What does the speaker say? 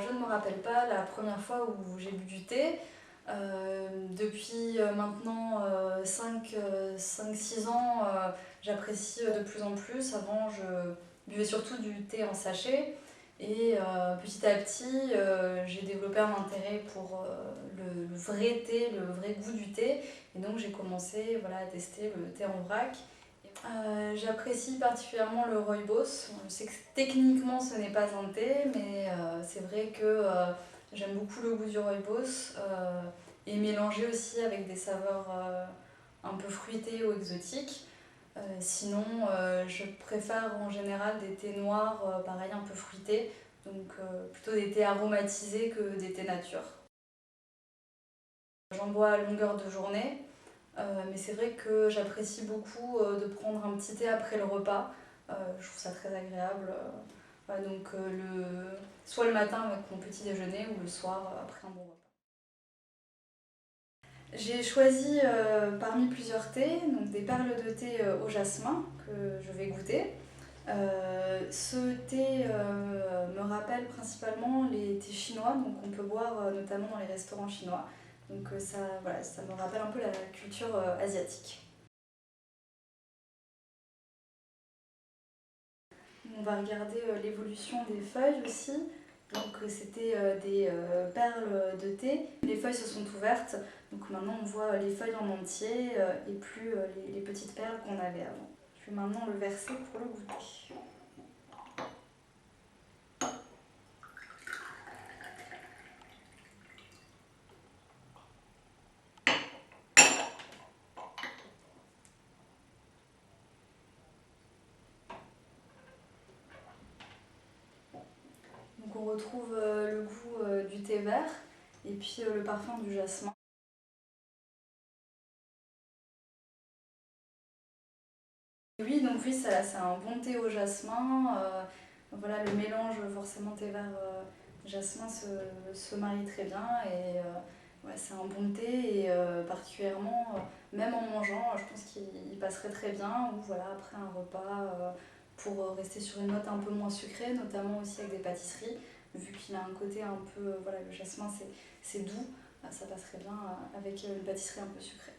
je ne me rappelle pas la première fois où j'ai bu du thé. Depuis maintenant 5-6 ans, j'apprécie de plus en plus. Avant, je buvais surtout du thé en sachet. Et petit à petit, j'ai développé un intérêt pour le vrai thé, le vrai goût du thé. Et donc j'ai commencé voilà, à tester le thé en vrac. J'apprécie particulièrement le rooibos. Je sais que techniquement ce n'est pas un thé, mais c'est vrai que j'aime beaucoup le goût du rooibos et mélanger aussi avec des saveurs un peu fruitées ou exotiques. Sinon, je préfère en général des thés noirs, pareil, un peu fruités, donc plutôt des thés aromatisés que des thés nature. J'en bois à longueur de journée. Mais c'est vrai que j'apprécie beaucoup de prendre un petit thé après le repas. Je trouve ça très agréable. Voilà, donc soit le matin avec mon petit déjeuner ou le soir après un bon repas. J'ai choisi parmi plusieurs thés, donc des perles de thé au jasmin que je vais goûter. Ce thé me rappelle principalement les thés chinois, donc on peut boire notamment dans les restaurants chinois. Donc ça, voilà, ça me rappelle un peu la culture asiatique. On va regarder l'évolution des feuilles aussi. Donc c'était des perles de thé. Les feuilles se sont ouvertes, donc maintenant on voit les feuilles en entier et plus les petites perles qu'on avait avant. Je vais maintenant le verser pour le goûter. Donc on retrouve le goût du thé vert et puis le parfum du jasmin. Oui, donc oui, c'est un bon thé au jasmin. Voilà, le mélange forcément thé vert jasmin se marie très bien et ouais, c'est un bon thé et particulièrement, même en mangeant, je pense qu'il passerait très bien ou voilà, après un repas pour rester sur une note un peu moins sucrée, notamment aussi avec des pâtisseries, vu qu'il a un côté un peu, voilà, le jasmin c'est doux, ça passerait bien avec une pâtisserie un peu sucrée.